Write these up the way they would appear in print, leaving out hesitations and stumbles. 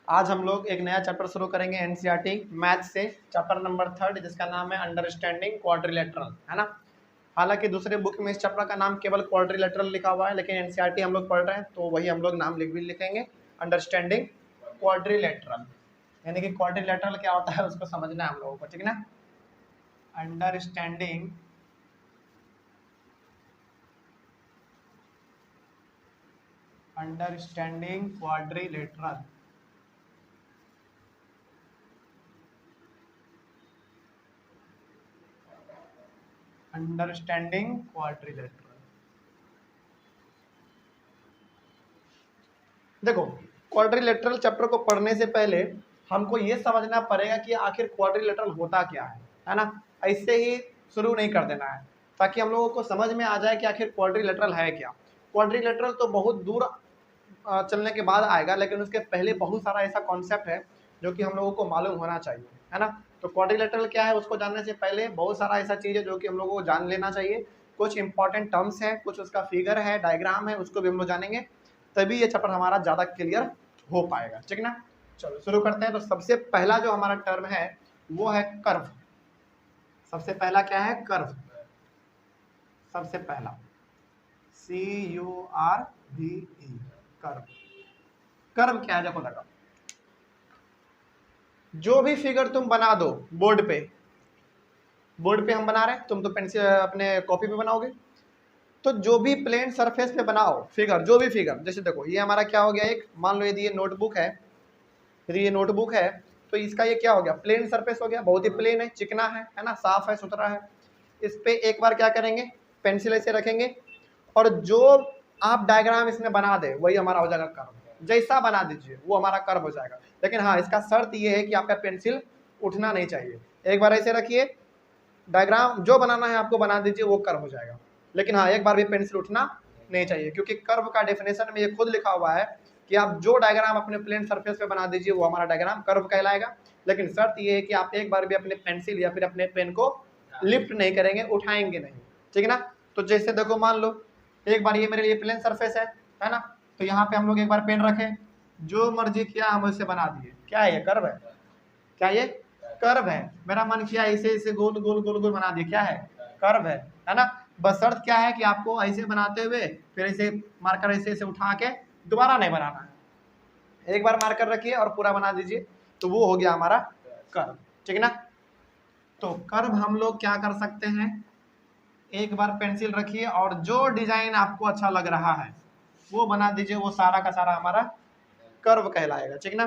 आज हम लोग एक नया चैप्टर शुरू करेंगे एनसीईआरटी मैथ से, चैप्टर नंबर 3 जिसका नाम है अंडरस्टैंडिंग क्वाड्रिलेटरल, है ना। हालांकि दूसरे बुक में इस चैप्टर का नाम केवल क्वाड्रिलेटरल लिखा हुआ है, लेकिन एनसीईआरटी हम लोग पढ़ रहे हैं तो वही हम लोग नाम भी लिखेंगे अंडरस्टैंडिंग क्वाड्रिलेटरल। यानी कि क्वाड्रिलेटरल क्या होता है उसको समझना है हम लोगों को, ठीक है ना। Understanding quadrilateral, understanding quadrilateral. देखो, क्वाड्रिलेटरल चैप्टर को पढ़ने से पहले हमको ये समझना पड़ेगा कि आखिर क्वाड्रिलेटरल होता क्या है ना। ऐसे ही शुरू नहीं कर देना है, ताकि हम लोगों को समझ में आ जाए कि आखिर क्वाड्रिलेटरल है क्या। क्वाड्रिलेटरल तो बहुत दूर चलने के बाद आएगा, लेकिन उसके पहले बहुत सारा ऐसा कॉन्सेप्ट है जो कि हम लोगों को मालूम होना चाहिए, है ना। तो क्वाड्रिलेटरल क्या है उसको जानने से पहले बहुत सारा ऐसा चीज़ है जो कि हम लोगों को जान लेना चाहिए। कुछ इंपॉर्टेंट टर्म्स है, कुछ उसका फिगर है, डायग्राम है, उसको भी हम लोग जानेंगे, तभी ये चैप्टर हमारा ज़्यादा क्लियर हो पाएगा, ठीक ना। चलो शुरू करते हैं। तो सबसे पहला जो हमारा टर्म है वो है कर्व। सबसे पहला क्या है? कर्व। सबसे पहला CURVE, कर्व। कर्व क्या है? देखो लगा, जो भी फिगर तुम बना दो बोर्ड पे हम बना रहे हैं, तुम तो पेंसिल अपने कॉपी पे बनाओगे, तो जो भी प्लेन सरफेस पे बनाओ फिगर, जो भी फिगर, जैसे देखो ये हमारा क्या हो गया, एक मान लो यदि ये नोटबुक है, यदि ये नोटबुक है तो इसका ये क्या हो गया, प्लेन सरफेस हो गया, बहुत ही प्लेन है, चिकना है ना, साफ है, सुथरा है। इस पे एक बार क्या करेंगे, पेंसिल ऐसे रखेंगे और जो आप डायग्राम इसमें बना दे वही हमारा हो जाएगा कर्व। जैसा बना दीजिए वो हमारा कर्व हो जाएगा, लेकिन हाँ इसका शर्त ये है कि आपका पेंसिल उठना नहीं चाहिए। एक बार ऐसे रखिए, डायग्राम जो बनाना है आपको बना दीजिए, वो कर्व हो जाएगा। लेकिन हाँ एक बार भी पेंसिल उठना नहीं चाहिए, क्योंकि कर्व का डेफिनेशन में ये खुद लिखा हुआ है कि आप जो डायग्राम अपने प्लेन सरफेस पे बना दीजिए वो हमारा डायग्राम कर्व कहलाएगा। लेकिन शर्त ये है कि आप एक बार भी अपने पेंसिल या फिर अपने पेन को लिफ्ट नहीं करेंगे, उठाएंगे नहीं, ठीक है ना। तो जैसे देखो मान लो एक बार ये मेरे लिए प्लेन सरफेस है ना, तो यहाँ पे हम लोग एक बार पेन रखें, जो मर्जी किया हम उसे बना दिए। क्या है ये? कर्व है। क्या ये? कर्व है। मेरा मन किया ऐसे ऐसे गोल गोल गोल गोल बना दिया, क्या है? कर्व है ना। बस शर्त क्या है कि आपको ऐसे बनाते हुए फिर ऐसे मार्कर ऐसे ऐसे उठा के दोबारा नहीं बनाना है, एक बार मार्कर रखिए और पूरा बना दीजिए, तो वो हो गया हमारा कर्व, ठीक है ना। तो कर्व हम लोग क्या कर सकते हैं, एक बार पेंसिल रखिए और जो डिजाइन आपको अच्छा लग रहा है वो बना दीजिए, वो सारा का सारा हमारा कर्व कहलाएगा, ठीक ना।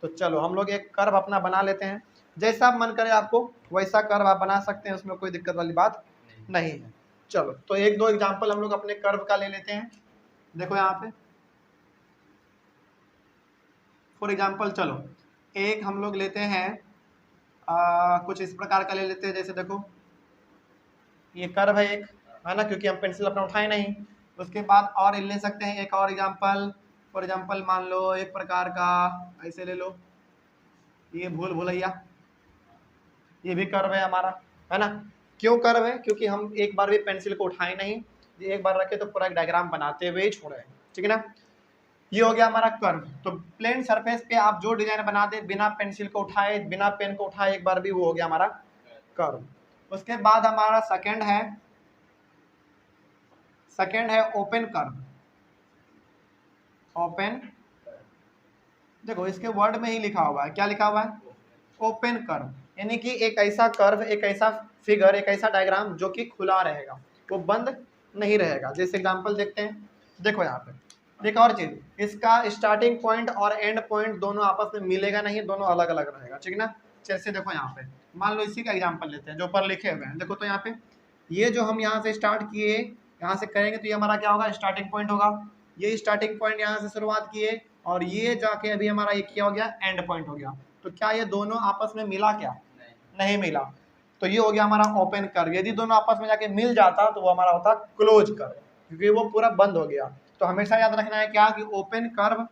तो चलो हम लोग एक कर्व अपना बना लेते हैं, जैसा मन करे आपको वैसा कर्व आप बना सकते हैं, उसमें कोई दिक्कत वाली बात नहीं है। चलो तो एक दो एग्जांपल हम लोग अपने कर्व का ले लेते हैं। देखो यहाँ पे फॉर एग्जांपल, चलो एक हम लोग लेते हैं कुछ इस प्रकार का ले लेते हैं। जैसे देखो ये कर्व है एक, है ना, क्योंकि हम पेंसिल अपना उठाए नहीं। उसके बाद और ले सकते हैं एक और एग्जांपल। फॉर एग्जांपल मान लो एक प्रकार का ऐसे ले लो, ये भूल भुलैया, ये भी कर्व है हमारा, है ना। क्यों कर्व है? क्योंकि हम एक बार भी पेंसिल को उठाए नहीं, एक बार रखे तो पूरा एक डायग्राम बनाते हुए ही छोड़े, ठीक है ना। ये हो गया हमारा कर्व। तो प्लेन सरफेस पे आप जो डिजाइन बना दे बिना पेंसिल को उठाए, बिना पेन को उठाए एक बार भी, वो हो गया हमारा कर्व। उसके बाद हमारा सेकंड है ओपन कर्व। ओपन, देखो इसके वर्ड में ही लिखा हुआ है, क्या लिखा हुआ है? Open curve. यानी कि एक ऐसा कर्व, एक ऐसा फिगर, एक ऐसा डायग्राम जो कि खुला रहेगा, वो बंद नहीं रहेगा। जैसे एग्जांपल देखते हैं, देखो यहाँ पे एक और चीज, इसका स्टार्टिंग पॉइंट और एंड पॉइंट दोनों आपस में मिलेगा नहीं, दोनों अलग अलग रहेगा, ठीक है ना। जैसे देखो यहाँ पे मान लो इसी का एग्जाम्पल लेते हैं जो ऊपर लिखे हुए हैं। देखो तो यहाँ पे ये जो हम यहाँ से स्टार्ट किए, यहाँ से करेंगे तो ये हमारा क्या होगा? स्टार्टिंग पॉइंट होगा। ये स्टार्टिंग पॉइंट यहाँ से शुरुआत किए और ये जाके अभी हमारा ये क्या हो गया? एंड पॉइंट हो गया। तो क्या ये दोनों आपस में मिला? क्या नहीं मिला। तो ये हो गया हमारा ओपन कर्व। यदि दोनों आपस में जाके मिल जाता तो वो हमारा होता क्लोज कर्व, क्योंकि वो पूरा बंद हो गया। तो हमेशा याद रखना है क्या, कि ओपन कर्व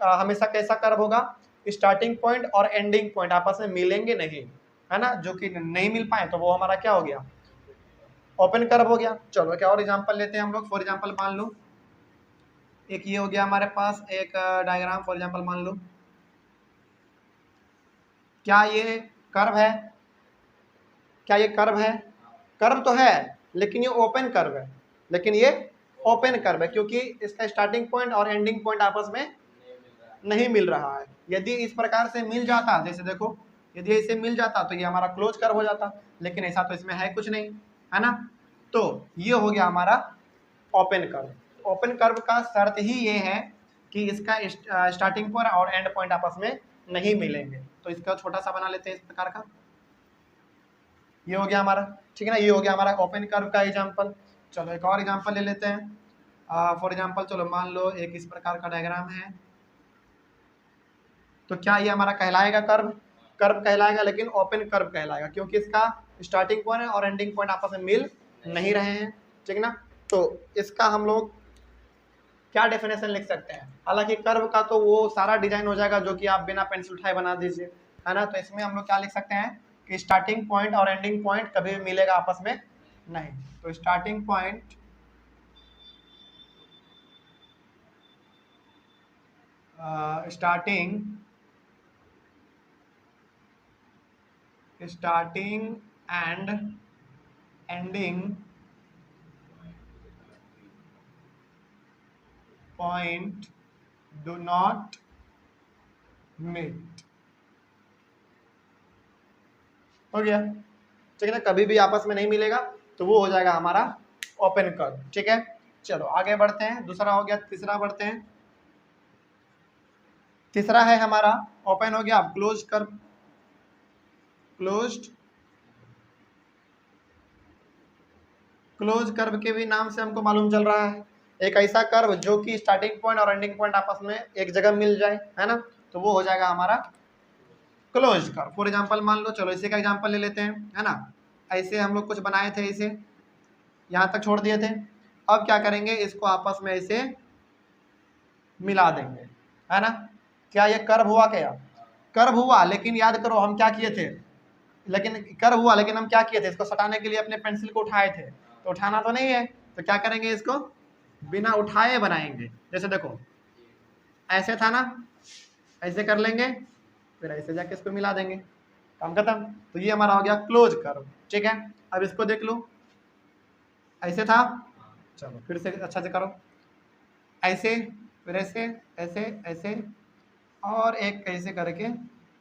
हमेशा कैसा कर्व होगा? स्टार्टिंग पॉइंट और एंडिंग पॉइंट आपस में मिलेंगे नहीं, है ना। जो कि नहीं मिल पाए तो वो हमारा क्या हो गया? ओपन कर्व हो गया। चलो क्या और एग्जांपल लेते हैं हम लोग। फॉर एग्जांपल मान लो एक ये हो गया हमारे पास एक डायग्राम। फॉर एग्जांपल मान लो क्या ये कर्व है? क्या ये कर्व है? कर्व तो है, लेकिन ये ओपन कर्व है, लेकिन ये ओपन कर्व है क्योंकि इसका स्टार्टिंग पॉइंट और एंडिंग पॉइंट आपस में नहीं मिल रहा है। यदि इस प्रकार से मिल जाता, जैसे देखो, यदि इसे मिल जाता तो ये हमारा क्लोज कर्व हो जाता, लेकिन ऐसा तो इसमें है कुछ नहीं, है ना। तो ये हो गया हमारा ओपन कर्व। ओपन कर्व का शर्त ही ये है कि इसका स्टार्टिंग पॉइंट और एंड पॉइंट आपस में नहीं मिलेंगे। तो इसका छोटा सा बना लेते हैं इस प्रकार का, ये हो गया हमारा, ठीक है ना। ये हो गया हमारा ओपन कर्व का एग्जांपल। चलो एक और एग्जांपल ले लेते हैं। फॉर एग्जांपल चलो मान लो एक इस प्रकार का डायग्राम है, तो क्या ये हमारा कहलाएगा कर्व? कर्व कहलाएगा, लेकिन ओपन कर्व कहलाएगा क्योंकि इसका स्टार्टिंग पॉइंट और एंडिंग पॉइंट आपस में मिल नहीं रहे हैं, ठीक है ना। तो इसका हम लोग क्या डेफिनेशन लिख सकते हैं? हालांकि कर्व का तो वो सारा डिजाइन हो जाएगा जो कि आप बिना पेंसिल उठाए बना दीजिए, है ना। तो इसमें हम लोग क्या लिख सकते हैं कि स्टार्टिंग पॉइंट और एंडिंग पॉइंट कभी भी मिलेगा आपस में नहीं। तो starting point starting and ending point do not meet, हो गया, ठीक है ना। कभी भी आपस में नहीं मिलेगा तो वो हो जाएगा हमारा ओपन कर्व, ठीक है। चलो आगे बढ़ते हैं, दूसरा हो गया, तीसरा बढ़ते हैं। तीसरा है हमारा ओपन हो गया, अब क्लोज कर्व। क्लोज कर्व के भी नाम से हमको मालूम चल रहा है एक ऐसा कर्व जो कि स्टार्टिंग पॉइंट और एंडिंग पॉइंट आपस में एक जगह मिल जाए, है ना। तो वो हो जाएगा हमारा क्लोज कर्व। फॉर एग्जांपल मान लो, चलो इसी का एग्जांपल ले लेते हैं, है ना। ऐसे हम लोग कुछ बनाए थे, इसे यहाँ तक छोड़ दिए थे। अब क्या करेंगे, इसको आपस में ऐसे मिला देंगे, है ना। क्या ये कर्व हुआ? क्या कर्व हुआ, लेकिन याद करो हम क्या किए थे, लेकिन कर्व हुआ लेकिन हम क्या किए थे, इसको सटाने के लिए अपने पेंसिल को उठाए थे। तो उठाना तो नहीं है, तो क्या करेंगे, इसको बिना उठाए बनाएंगे। जैसे देखो ऐसे था ना, ऐसे कर लेंगे, फिर ऐसे जाके इसको मिला देंगे, काम खत्म। तो ये हमारा हो गया क्लोज कर्व, ठीक है। अब इसको देख लो, ऐसे था, चलो फिर से अच्छा से करो, ऐसे, फिर ऐसे, ऐसे, ऐसे, और एक ऐसे करके,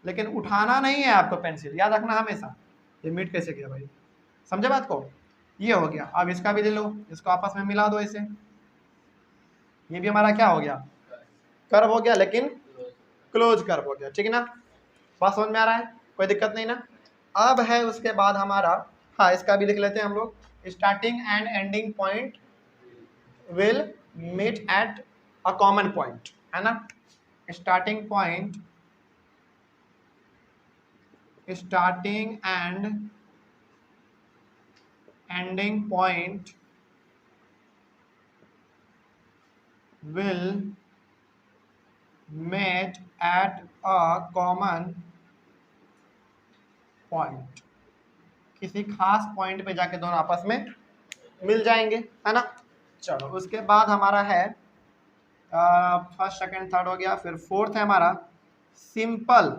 लेकिन उठाना नहीं है आपको पेंसिल, याद रखना हमेशा। ये मीट कैसे किया भाई, समझे बात को। ये हो गया, अब इसका भी ले लो, इसको आपस में मिला दो ऐसे, ये भी हमारा क्या हो गया, कर्व हो गया, लेकिन क्लोज कर्व हो गया, ठीक है ना। बात समझ में आ रहा है, कोई दिक्कत नहीं ना। अब है उसके बाद हमारा, हाँ इसका भी लिख लेते हैं हम लोग, starting and ending point will meet at a common point, है ना। Starting and ending point will meet at a common point, किसी खास पॉइंट पे जाके दोनों आपस में मिल जाएंगे, है ना। चलो उसके बाद हमारा है फर्स्ट सेकंड थर्ड हो गया, फिर फोर्थ है हमारा simple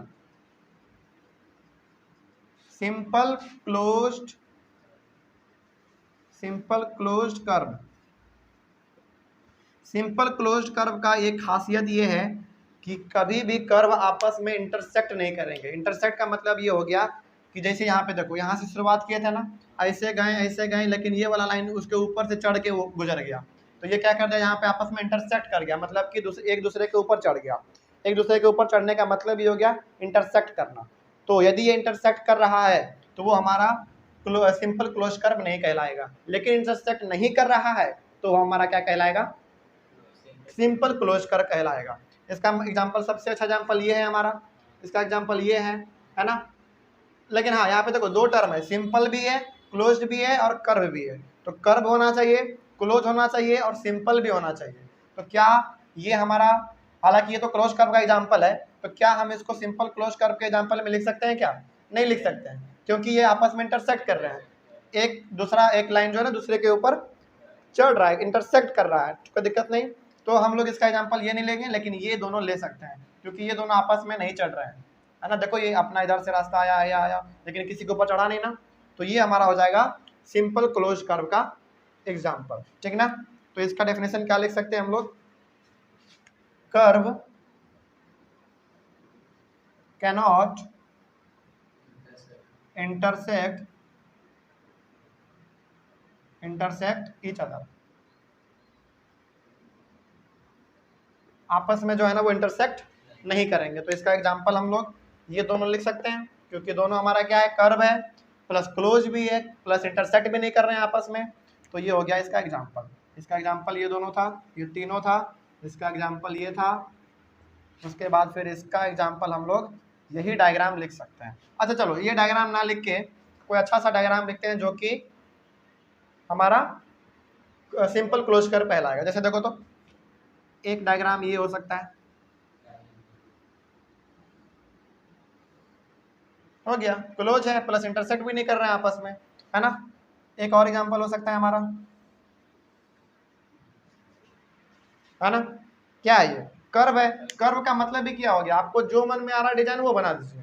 closed curve. Simple closed curve का एक खासियत ये है कि कभी भी कर्व आपस में इंटरसेक्ट नहीं करेंगे। इंटरसेक्ट का मतलब ये हो गया कि जैसे यहाँ पे देखो, यहाँ से शुरुआत किए थे ना, ऐसे गए, लेकिन ये वाला लाइन उसके ऊपर से चढ़ के वो गुजर गया, तो ये क्या कर दिया, यहाँ पे आपस में इंटरसेक्ट कर गया, मतलब कि एक दूसरे के ऊपर चढ़ गया। एक दूसरे के ऊपर चढ़ने का मतलब ये हो गया इंटरसेक्ट करना। तो यदि ये इंटरसेक्ट कर रहा है तो वो हमारा सिंपल क्लोज कर्व नहीं कहलाएगा, लेकिन इंटरसेक्ट नहीं कर रहा है तो वो हमारा क्या कहलाएगा, सिंपल क्लोज कर्व कहलाएगा। इसका एग्जांपल, सबसे अच्छा एग्जांपल ये है हमारा, इसका एग्जांपल ये है ना। लेकिन हाँ यहाँ पे देखो दो टर्म है, सिंपल भी है, क्लोज्ड भी है और कर्व भी है। तो कर्व होना चाहिए, क्लोज होना चाहिए और सिंपल भी होना चाहिए। तो क्या ये हमारा, हालांकि ये तो क्लोज कर्व का एग्जांपल है, तो क्या हम इसको सिंपल क्लोज कर्व के एग्जांपल में लिख सकते हैं? क्या नहीं लिख सकते हैं, क्योंकि ये आपस में इंटरसेक्ट कर रहे हैं। एक लाइन जो है ना दूसरे के ऊपर चढ़ रहा है, इंटरसेक्ट कर रहा है, कोई दिक्कत नहीं। तो हम लोग इसका एग्जांपल ये नहीं लेंगे, लेकिन ये दोनों ले सकते हैं क्योंकि ये दोनों आपस में नहीं चढ़ रहे हैं, है ना। देखो ये अपना इधर से रास्ता आया आया आया, लेकिन किसी के ऊपर चढ़ा नहीं ना, तो ये हमारा हो जाएगा सिंपल क्लोज कर्व का एग्जाम्पल, ठीक ना। तो इसका डेफिनेशन क्या लिख सकते हैं हम लोग, curve cannot intersect each other, आपस में जो है ना वो इंटरसेक्ट नहीं करेंगे। तो इसका एग्जांपल हम लोग ये दोनों लिख सकते हैं, क्योंकि दोनों हमारा क्या है, कर्व है प्लस क्लोज भी है प्लस इंटरसेक्ट भी नहीं कर रहे हैं आपस में, तो ये हो गया इसका एग्जांपल। इसका एग्जांपल ये दोनों था, ये तीनों था, इसका एग्जांपल ये था, उसके बाद फिर इसका एग्जांपल हम लोग यही डायग्राम लिख सकते हैं। अच्छा चलो ये डायग्राम ना लिख के कोई अच्छा सा डायग्राम लिखते हैं जो कि हमारा सिंपल क्लोज कर्व कहलाएगा। जैसे देखो तो एक डायग्राम ये हो सकता है, हो गया क्लोज है प्लस इंटरसेक्ट भी नहीं कर रहे हैं आपस में, है ना। एक और एग्जांपल हो सकता है हमारा, है ना, क्या है ये, कर्व है। कर्व का मतलब भी क्या हो गया, आपको जो मन में आ रहा है डिजाइन वो बना दीजिए,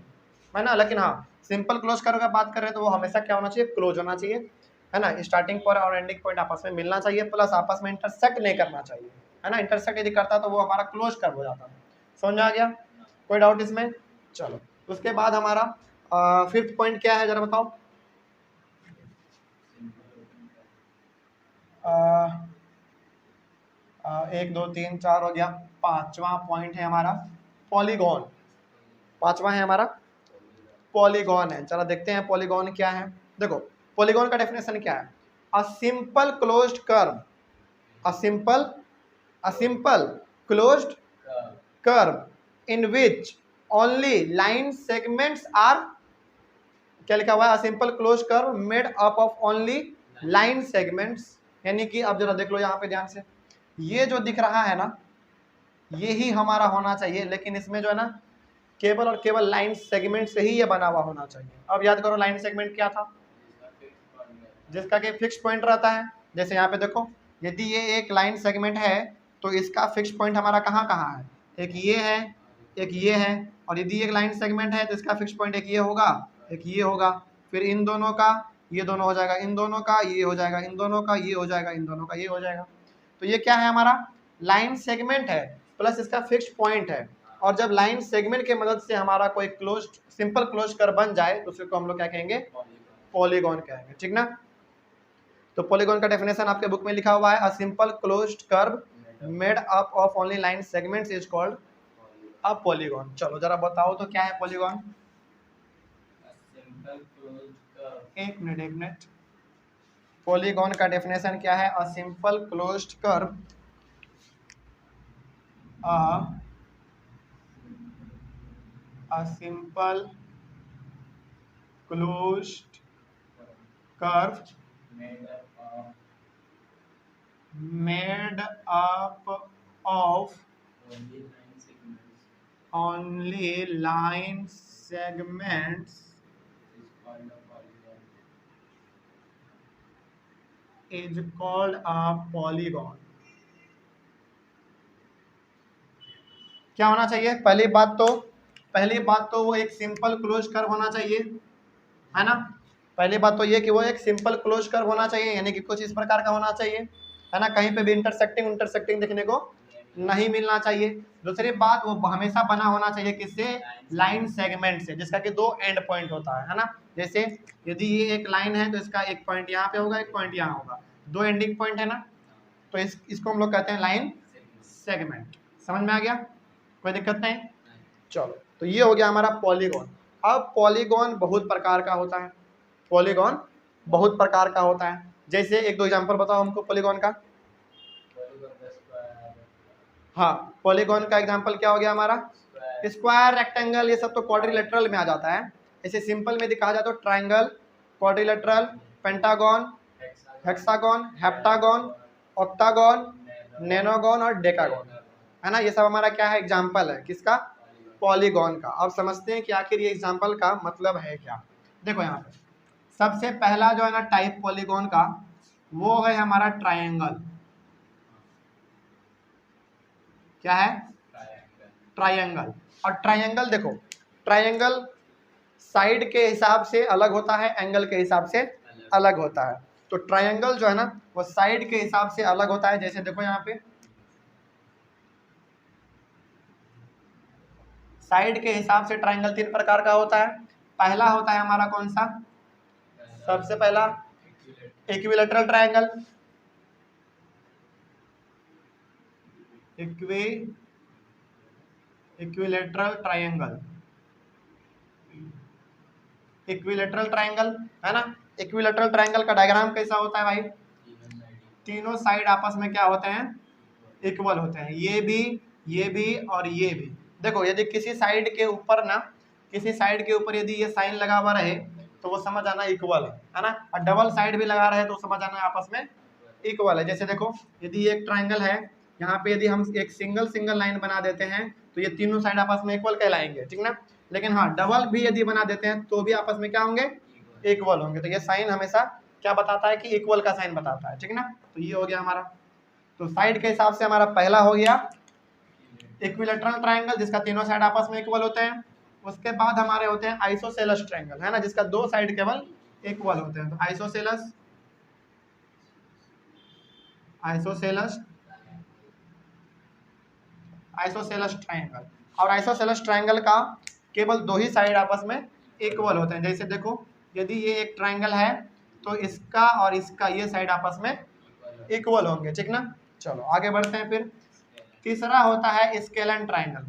है ना। लेकिन हाँ सिंपल क्लोज कर्व का बात कर रहे हैं तो वो हमेशा क्या होना चाहिए, क्लोज होना चाहिए, है ना। स्टार्टिंग पॉइंट और एंडिंग पॉइंट आपस में मिलना चाहिए, प्लस आपस में इंटरसेक्ट नहीं करना चाहिए, है ना। इंटरसेक्ट यदि करता तो वो हमारा क्लोज कर्व हो जाता है। समझ आ गया, कोई डाउट इसमें। चलो उसके बाद हमारा फिफ्थ पॉइंट क्या है जरा बताओ। एक दो तीन चार हो गया, पांचवा पॉइंट है हमारा पॉलीगॉन। पांचवा है हमारा पॉलीगॉन है। चलो देखते हैं पॉलीगॉन क्या है। देखो पॉलीगॉन का डेफिनेशन क्या है, a simple closed curve, a simple closed curve in which only line segments are, क्या लिखा हुआ है, a simple closed curve made up of only line segments. यानी कि अब जरा देख लो यहाँ पे ध्यान से, ये जो दिख रहा है ना ये ही हमारा होना चाहिए, लेकिन इसमें जो है ना केवल और केवल लाइन सेगमेंट से ही ये बना हुआ होना चाहिए। अब याद करो लाइन सेगमेंट क्या था, जिसका कि फिक्स पॉइंट रहता है। जैसे यहाँ पे देखो यदि ये एक लाइन सेगमेंट है तो इसका फिक्स पॉइंट हमारा कहाँ कहाँ है, एक ये है एक ये है, और यदि एक लाइन सेगमेंट है तो इसका फिक्स पॉइंट एक ये होगा एक ये होगा, फिर इन दोनों का ये दोनों हो जाएगा, इन दोनों का ये हो जाएगा, इन दोनों का ये हो जाएगा, इन दोनों का ये हो जाएगा। तो ये क्या है, हमारा लाइन सेगमेंट है प्लस इसका फिक्स पॉइंट है। और जब लाइन सेगमेंट की मदद से हमारा कोई क्लोज सिंपल क्लोज कर्व बन जाए तो उसको हम लोग क्या कहेंगे, पॉलीगॉन कहेंगे, ठीक ना। तो पॉलीगॉन का डेफिनेशन आपके बुक में लिखा हुआ है, a simple closed curve made up of only line segments is called a polygon. चलो जरा बताओ तो क्या है पॉलीगॉन। एक मिनट, पॉलीगॉन का डेफिनेशन क्या है, a simple closed curve, a simple closed curve made up of only line segments is called a polygon। क्या होना चाहिए, पहली बात तो वो एक सिंपल क्लोज कर्व होना चाहिए, है ना। पहली बात तो ये कि वो एक सिंपल क्लोज कर्व होना चाहिए, यानी कि कुछ इस प्रकार का होना चाहिए, है ना। कहीं पे भी इंटरसेक्टिंग देखने को नहीं मिलना चाहिए। दूसरी बात वो हमेशा बना होना चाहिए किससे, लाइन सेगमेंट से, जिसका कि दो एंड पॉइंट होता है ना। जैसे यदि ये एक लाइन है तो इसका एक पॉइंट यहाँ पे होगा एक पॉइंट यहाँ होगा, दो एंडिंग पॉइंट है ना, तो इसको हम लोग कहते हैं लाइन सेगमेंट। समझ में आ गया, कोई दिक्कत नहीं। चलो तो ये हो गया हमारा पॉलीगॉन। अब पॉलीगॉन बहुत प्रकार का होता है, पॉलीगॉन बहुत प्रकार का होता है। जैसे एक दो एग्जांपल बताओ हमको पॉलीगॉन का। हाँ पॉलीगॉन का एग्जांपल क्या हो गया हमारा, स्क्वायर, रेक्टेंगल, ये सब तो क्वाड्रिलेटरल में आ जाता है। ऐसे सिंपल में दिखा जाए तो triangle, quadrilateral, pentagon, hexagon, heptagon, octagon, nonagon और डेकागन, है ना। ये सब हमारा क्या है, एग्जाम्पल है किसका, पॉलीगॉन का। अब समझते हैं कि आखिर ये एग्जाम्पल का मतलब है क्या। देखो यहाँ पे सबसे पहला जो है ना टाइप पॉलीगॉन का वो है हमारा ट्रायंगल। क्या है, ट्रायंगल। और ट्रायंगल देखो ट्रायंगल साइड के हिसाब से अलग होता है, एंगल के हिसाब से अलग होता है। तो ट्रायंगल जो है ना वो साइड के हिसाब से अलग होता है। जैसे देखो यहाँ पे साइड के हिसाब से ट्रायंगल 3 प्रकार का होता है। पहला होता है हमारा कौन सा, सबसे पहला equilateral triangle, equilateral triangle, equilateral triangle है ना। इक्विलैटरल ट्रायंगल का डायग्राम कैसा होता है भाई, तीनों साइड आपस में क्या होते हैं, इक्वल होते हैं। ये भी और ये भी। देखो यदि किसी साइड के ऊपर ना, किसी साइड के ऊपर यदि ये साइन लगा हुआ रहे तो वो समझ आना इक्वल है ना। और डबल साइड भी लगा रहे तो समझ आना आपस में इक्वल है। जैसे देखो यदि एक ट्रायंगल है, यहाँ पे यदि हम एक सिंगल लाइन बना देते हैं तो ये तीनों साइड आपस में इक्वल कहलाएंगे, ठीक ना। लेकिन हाँ डबल भी यदि बना देते हैं तो भी आपस में क्या होंगे, इक्वल होंगे। तो ये साइन हमेशा क्या बताता है कि इक्वल का साइन बताता है, ठीक ना। तो ये हो गया हमारा। तो साइड के हिसाब से हमारा पहला हो गया इक्विलैटरल ट्रायंगल जिसका तीनों साइड आपस में इक्वल होते हैं। उसके बाद हमारे होते हैं आइसोसेलेस ट्रायंगल, है ना, जिसका दो साइड केवल इक्वल होते हैं। तो आइसोसेलेस ट्रायंगल, और आइसोसेलेस ट्रायंगल का केवल दो ही साइड आपस में इक्वल होते हैं। जैसे देखो यदि ये एक ट्रायंगल है तो इसका और इसका ये साइड आपस में इक्वल होंगे, ठीक ना। चलो आगे बढ़ते हैं। फिर तीसरा होता है scalene triangle,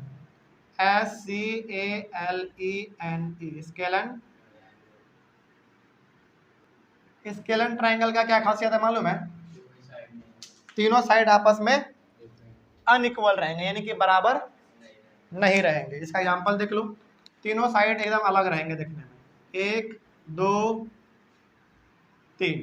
SCALENE, scalene. Scalene triangle का क्या खासियत है मालूम है, तीनों साइड आपस में अनइक्वल रहेंगे, यानी कि बराबर नहीं रहेंगे। इसका एग्जांपल देख लो, तीनों साइड एकदम अलग रहेंगे देखने में, 1 2 3,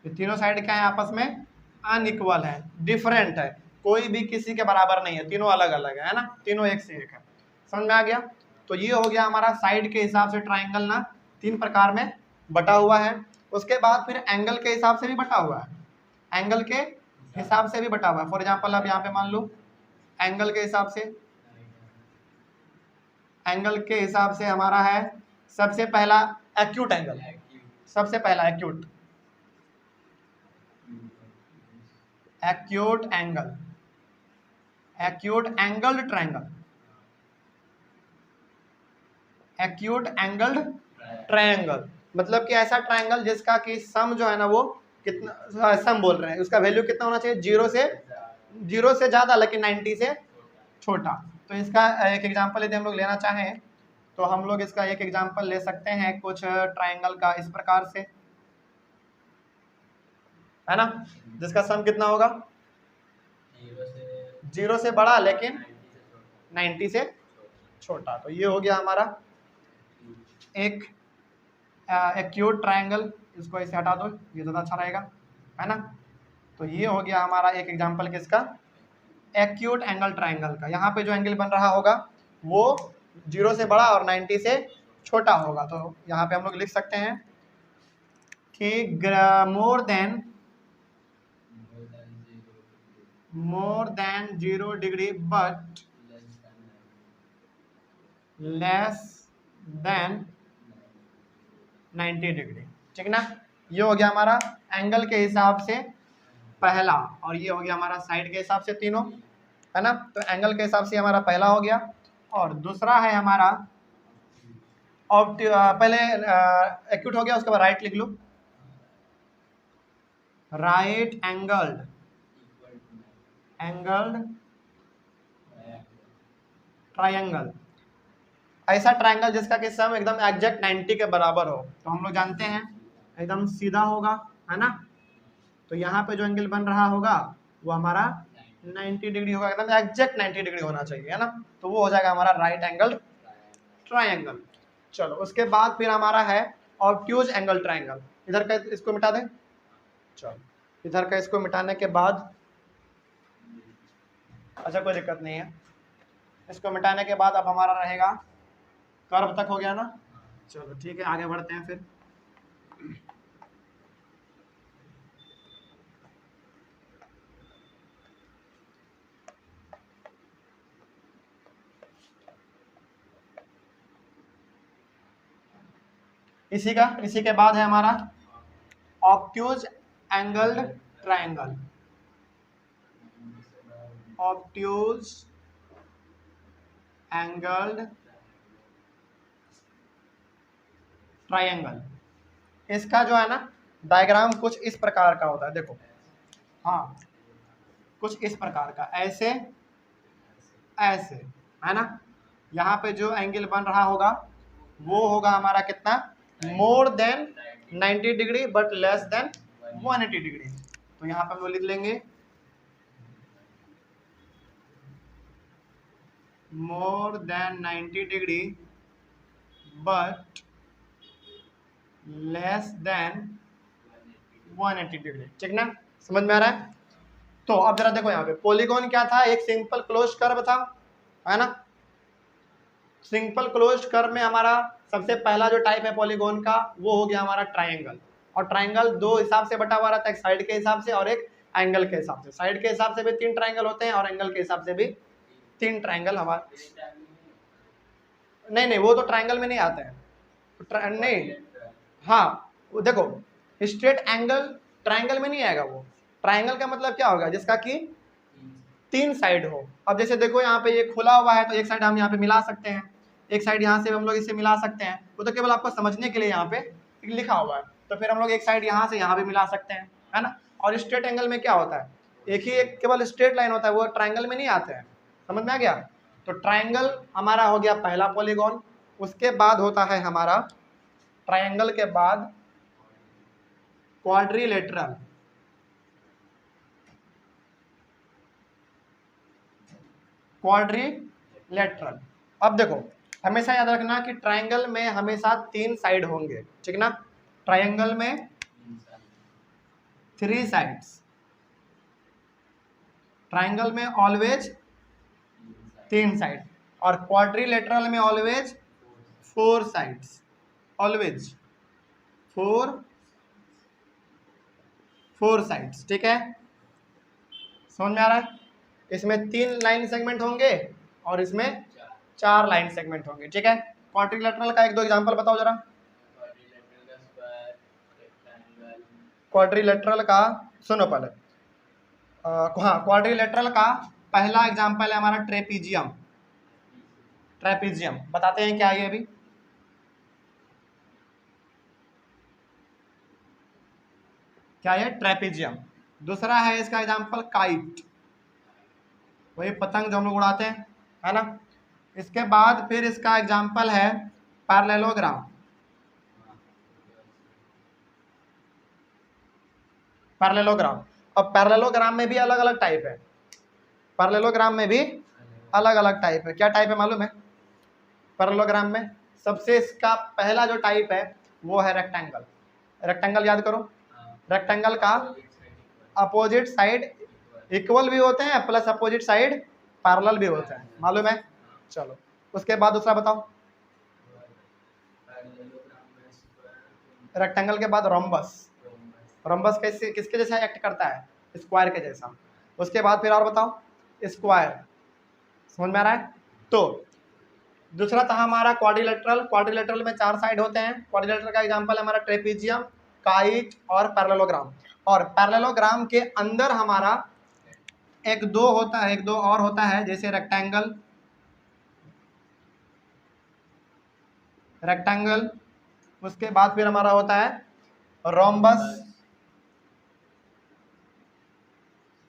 ये तीनों साइड क्या है आपस में अनइक्वल है, डिफरेंट है, कोई भी किसी के बराबर नहीं है, तीनों अलग अलग है ना, तीनों एक से एक है। समझ में आ गया। तो ये हो गया हमारा साइड के हिसाब से ट्रायंगल ना 3 प्रकार में बटा हुआ है। उसके बाद फिर एंगल के हिसाब से भी बटा हुआ है, एंगल के हिसाब से भी बटा हुआ है। फॉर एग्जाम्पल अब यहाँ पे मान लो एंगल के हिसाब से, एंगल के हिसाब से हमारा है सबसे पहला एक्यूट एंगल, सबसे पहला acute angle, acute angled triangle, acute angled triangle मतलब कि ऐसा ट्रायंगल जिसका कि सम जो है ना वो कितना, सम बोल रहे हैं, उसका वैल्यू कितना होना चाहिए, जीरो से ज़्यादा लेकिन 90 से छोटा। तो इसका एक एग्जांपल यदि हम लोग लेना चाहें तो हम लोग इसका एक एग्जांपल ले सकते हैं कुछ ट्रायंगल का इस प्रकार से, है ना, जिसका सम कितना होगा, 0 से बड़ा लेकिन 90 से छोटा। तो ये हो गया हमारा एक एक्यूट ट्रायंगल, इसको ऐसे हटा दो, ये ज़्यादा अच्छा रहेगा, है ना। तो ये हो गया हमारा एक एग्जांपल किसका, एक्यूट एंगल ट्रायंगल का। यहाँ पे जो एंगल बन रहा होगा वो 0 से बड़ा और 90 से छोटा होगा। तो यहाँ पे हम लोग लिख सकते हैं कि more than 0 degree but less than 90 degree, ठीक ना। ये हो गया हमारा एंगल के हिसाब से पहला, और ये हो गया हमारा साइड के हिसाब से तीनों, है ना। तो एंगल के हिसाब से हमारा पहला हो गया। और दूसरा है हमारा पहले एक्यूट हो गया, उसके बाद राइट लिख लो, राइट एंगल्ड ट्रायंगल, ऐसा ट्रायंगल जिसका कि सम एकदम एग्जैक्ट 90 के बराबर हो। तो हम लोग जानते हैं एकदम सीधा होगा, है ना। तो यहाँ पे जो एंगल बन रहा होगा वो हमारा 90 डिग्री होगा, एकदम एग्जैक्ट 90 डिग्री होना चाहिए, है ना। तो वो हो जाएगा हमारा राइट एंगल ट्रायंगल। चलो उसके बाद फिर हमारा है ऑब्ट्यूज एंगल ट्रायंगल। इधर का इसको मिटा दें, चलो इधर का इसको मिटाने के बाद, अच्छा कोई दिक्कत नहीं है, इसको मिटाने के बाद अब हमारा रहेगा कर्व तक, हो गया ना। चलो ठीक है आगे बढ़ते हैं फिर। इसी के बाद है हमारा obtuse angled triangle. Obtuse angled triangle. इसका जो है ना डायग्राम कुछ इस प्रकार का होता है, देखो, हाँ कुछ इस प्रकार का, ऐसे ऐसे, है ना। यहाँ पे जो एंगल बन रहा होगा वो होगा हमारा कितना, more than 90 degree but less than 180 degree. तो यहाँ पे हम लोग लिख लेंगे more than 90 degree but less than 180 degree, ठीक ना, समझ में आ रहा है। तो अब जरा देखो यहाँ पे पॉलीगॉन क्या था, एक सिंपल क्लोज कर्व था, है ना। सिंपल क्लोज कर्व में हमारा सबसे पहला जो टाइप है पॉलीगॉन का वो हो गया हमारा ट्रायंगल। और ट्रायंगल दो हिसाब से बटा हुआ रहता है, एक साइड के हिसाब से और एक एंगल के हिसाब से। साइड के हिसाब से भी 3 ट्रायंगल होते हैं और एंगल के हिसाब से भी 3 ट्रायंगल हमारे, नहीं वो तो ट्रायंगल में नहीं आते हैं, नहीं, हाँ देखो स्ट्रेट एंगल ट्रायंगल में नहीं आएगा। वो ट्रायंगल का मतलब क्या होगा, जिसका कि 3 साइड हो। अब जैसे देखो यहाँ पे ये खुला हुआ है तो एक साइड हम यहाँ पे मिला सकते हैं, एक साइड यहाँ से हम लोग इसे मिला सकते हैं। वो तो केवल आपको समझने के लिए यहाँ पे लिखा हुआ है। तो फिर हम लोग एक साइड यहाँ से यहाँ भी मिला सकते हैं, है ना। और स्ट्रेट एंगल में क्या होता है, एक केवल स्ट्रेट लाइन होता है, वो ट्रायंगल में नहीं आते हैं, समझ में आ गया। तो ट्रायंगल हमारा हो गया पहला पॉलीगॉन। उसके बाद होता है हमारा ट्रायंगल के बाद क्वाड्रिलेटरल। क्वाड्रिलेटरल, अब देखो हमेशा याद रखना कि ट्रायंगल में हमेशा 3 साइड होंगे, ठीक ना। ट्रायंगल में 3 साइड्स, ट्रायंगल में ऑलवेज 3 साइड, और क्वाड्रिलेटरल में ऑलवेज 4 साइड्स, ऑलवेज 4 साइड्स, ठीक है, समझ में आ रहा है। इसमें 3 लाइन सेगमेंट होंगे और इसमें 4 लाइन सेगमेंट होंगे, ठीक है। क्वाड्रिलेटरल का 1-2 एग्जांपल बताओ जरा। क्वाड्रिलेटरल का सुनो पहले, हाँ क्वाड्रिलेटरल का पहला एग्जांपल है हमारा ट्रेपीजियम। ट्रेपीजियम बताते हैं क्या है अभी। क्या है, ट्रेपीजियम। दूसरा है इसका एग्जांपल काइट, वही पतंग जो हम लोग उड़ाते हैं, है ना। इसके बाद फिर इसका एग्जांपल है पैरेललोग्राम। पैरेललोग्राम, अब पैरेललोग्राम में भी अलग अलग टाइप है। पैरेललोग्राम में भी अलग अलग टाइप है। क्या टाइप है मालूम है पैरेललोग्राम में? सबसे इसका पहला जो टाइप है वो है रेक्टेंगल। रेक्टेंगल याद करो, रेक्टेंगल का अपोजिट साइड इक्वल भी होते हैं प्लस अपोजिट साइड पैरेलल भी होते हैं, मालूम है। चलो उसके बाद दूसरा बताओ। रेक्टेंगल के बाद रोम्बस। रोम्बस कैसे किसके जैसा एक्ट करता है, स्क्वायर के जैसा। उसके बाद फिर और बताओ, स्क्वायर, समझ में आ रहा है। तो दूसरा था हमारा क्वाड्रिलेटरल। क्वाड्रिलेटरल में 4 साइड होते हैं। क्वाड्रिलेटरल का एग्जांपल हमारा ट्रेपीजियम, काइट और पैरेललोग्राम। और पैरेललोग्राम के अंदर हमारा एक दो और होता है, जैसे रेक्टेंगल, रेक्टेंगल। उसके बाद फिर हमारा होता है रोम्बस।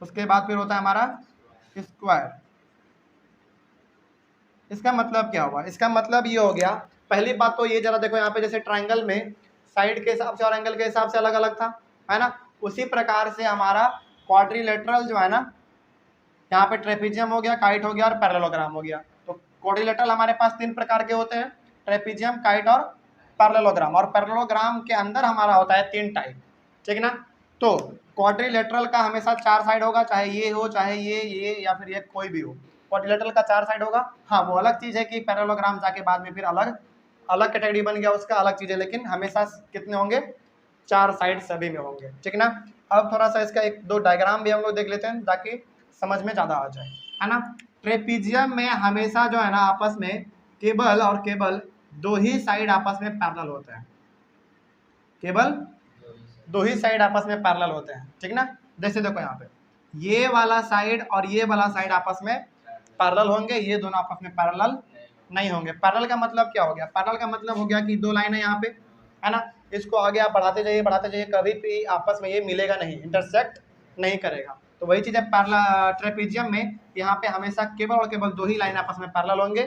उसके बाद फिर होता है हमारा स्क्वायर। इसका मतलब क्या हुआ, इसका मतलब ये हो गया, पहली बात तो ये जरा देखो यहाँ पे, जैसे ट्रायंगल में साइड के हिसाब से और एंगल के हिसाब से अलग अलग था, है ना। उसी प्रकार से हमारा क्वाड्रिलेटरल जो है ना, यहाँ पे ट्रेपीजियम हो गया, काइट हो गया और पैरेललोग्राम हो गया। तो क्वाड्रिलेटरल हमारे पास 3 प्रकार के होते हैं, ट्रेपीजियम, काइट और पैरेललोग्राम। और पैरेललोग्राम के अंदर हमारा होता है 3 टाइप, ठीक ना। तो क्वाड्रिलेटरल का हमेशा 4 साइड होगा, चाहे ये हो, चाहे ये या फिर ये कोई भी हो। क्वाड्रिलेटरल का 4 साइड होगा। हाँ वो अलग चीज़ है कि पैरेललोग्राम जाके बाद में फिर अलग अलग कैटेगरी बन गया उसका, अलग चीज़ है, लेकिन हमेशा कितने होंगे, 4 साइड सभी में होंगे, ठीक ना। अब थोड़ा सा इसका 1-2 डायग्राम भी हम लोग देख लेते हैं ताकि समझ में ज़्यादा आ जाए, है ना। ट्रेपीजियम में हमेशा जो है ना आपस में केवल और केवल 2 ही साइड आपस में पैरेलल होते हैं, केवल दो ही साइड आपस में पैरेलल होते हैं, ठीक ना। जैसे देखो यहाँ पे ये वाला साइड और ये वाला साइड आपस में पैरेलल होंगे, ये दोनों आपस में पैरेलल नहीं होंगे। पैरेलल का मतलब क्या हो गया? पैरेलल का मतलब हो गया कि दो लाइन है यहाँ पे, है ना, इसको आगे आप बढ़ाते जाइए, कभी भी आपस में ये मिलेगा नहीं, इंटरसेक्ट नहीं करेगा। तो वही चीज़ है पैरेलल ट्रेपीजियम में, यहाँ पे हमेशा केवल और केवल दो ही लाइन आपस में पैरेलल होंगे,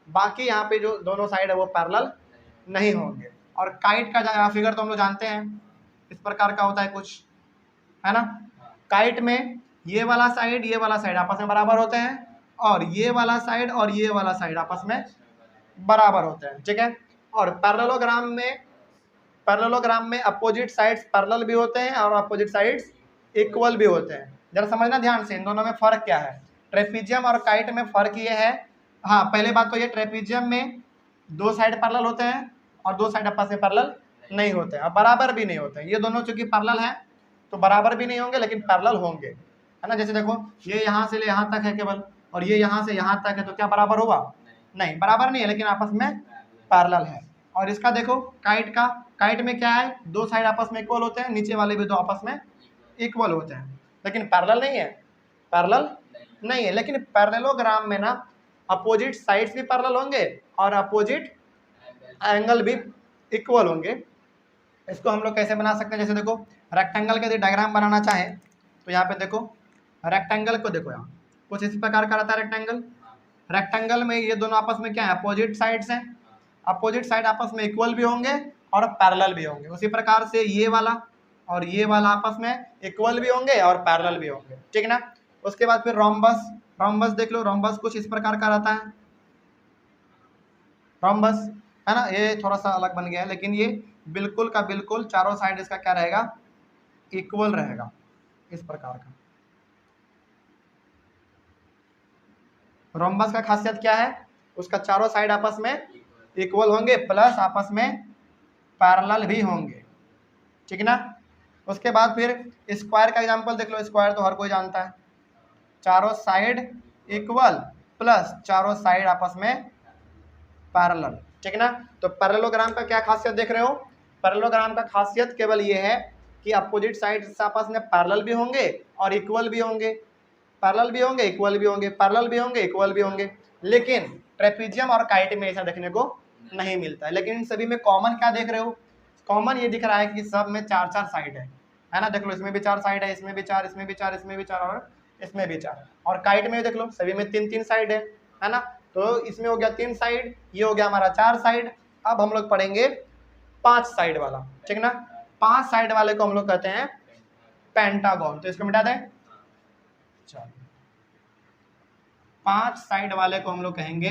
बाकी यहाँ पे जो दोनों साइड है वो पैरेलल नहीं होंगे। और काइट का फिगर तो हम लोग जानते हैं, इस प्रकार का होता है कुछ, है ना। काइट में ये वाला साइड आपस में बराबर होते हैं, और ये वाला साइड और ये वाला साइड आपस में बराबर होते हैं, ठीक है। और पैरेललोग्राम में अपोजिट साइड्स पैरेलल भी होते हैं और अपोजिट साइड्स इक्वल भी होते हैं। जरा समझना ध्यान से, इन दोनों में फर्क क्या है। ट्रेपीजियम और काइट में फर्क ये है, हाँ पहले बात तो ये, ट्रेपीजियम में दो साइड पैरेलल होते हैं और दो साइड आपस में पैरेलल नहीं होते हैं और बराबर भी नहीं होते हैं। ये दोनों चूंकि पैरेलल हैं तो बराबर भी नहीं होंगे लेकिन पैरेलल होंगे, है ना। जैसे देखो ये यहाँ से यहाँ तक है केवल, और ये यहाँ से यहाँ तक है, तो क्या बराबर होगा? नहीं, बराबर नहीं है, लेकिन आपस में पैरेलल है। और इसका देखो काइट में क्या है, दो साइड आपस में इक्वल होते हैं, नीचे वाले भी दो आपस में इक्वल होते हैं, लेकिन पैरेलल नहीं है, पैरेलल नहीं है। लेकिन पैरेललोग्राम में ना अपोजिट साइड्स भी पैरेलल होंगे और अपोजिट एंगल भी इक्वल होंगे। इसको हम लोग कैसे बना सकते हैं? जैसे देखो रेक्टेंगल का यदि डायग्राम बनाना चाहें तो यहाँ पे देखो रेक्टेंगल को देखो, यहाँ कुछ इस प्रकार का रहता है रेक्टेंगल में ये दोनों आपस में क्या है? अपोजिट साइड्स हैं। अपोजिट साइड आपस में इक्वल भी होंगे और पैरेलल भी होंगे। उसी प्रकार से ये वाला और ये वाला आपस में इक्वल भी होंगे और पैरेलल भी होंगे, ठीक ना। उसके बाद फिर रोम्बस देख लो, रोम्बस कुछ इस प्रकार का रहता है, रोम्बस, है ना। ये थोड़ा सा अलग बन गया है, लेकिन ये बिल्कुल का बिल्कुल चारों साइड इसका क्या रहेगा? इक्वल रहेगा, इस प्रकार का। रोम्बस का खासियत क्या है? उसका चारों साइड आपस में इक्वल होंगे प्लस आपस में पैरेलल भी होंगे, ठीक ना। उसके बाद फिर स्क्वायर का एग्जांपल देख लो, स्क्वायर तो हर कोई जानता है, चारों साइड इक्वल प्लस चारों साइड आपस में पैरेलल, ठीक ना। तो पैरेललोग्राम का क्या खासियत देख रहे हो? पैरेललोग्राम का खासियत केवल ये है कि अपोजिट साइड्स आपस में पैरेलल भी होंगे और इक्वल भी होंगे, पैरेलल भी होंगे इक्वल भी होंगे, पैरेलल भी होंगे इक्वल भी होंगे। लेकिन ट्रेपीजियम और काइट में ऐसा देखने को नहीं मिलता है। लेकिन इन सभी में कॉमन क्या देख रहे हो? कॉमन ये दिख रहा है कि सब में चार चार साइड है ना। देख लो इसमें भी चार साइड है, इसमें भी चार, इसमें भी चार, इसमें भी चार और इसमें भी चार। और काइट में देख लो सभी में तीन तीन साइड है ना। तो इसमें हो गया तीन साइड, ये हो गया हमारा चार साइड। अब हम लोग पढ़ेंगे पांच साइड वाला, ठीक ना। पांच साइड वाले को हम लोग कहते हैं पेंटागन। तो इसको मिटा दें, पांच साइड वाले को हम लोग कहेंगे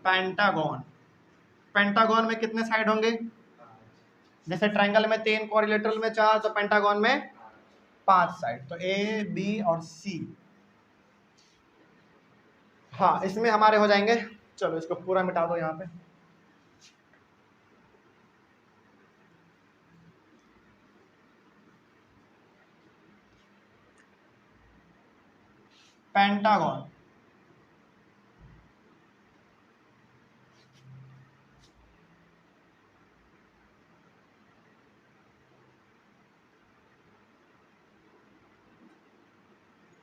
पेंटागन। पेंटागन में कितने साइड होंगे? जैसे ट्रायंगल में तीन, क्वाड्रिलेटरल में चार, तो पेंटागन में पांच साइड। तो ए, बी और सी, हाँ इसमें हमारे हो जाएंगे। चलो इसको पूरा मिटा दो यहाँ पे। पेंटागन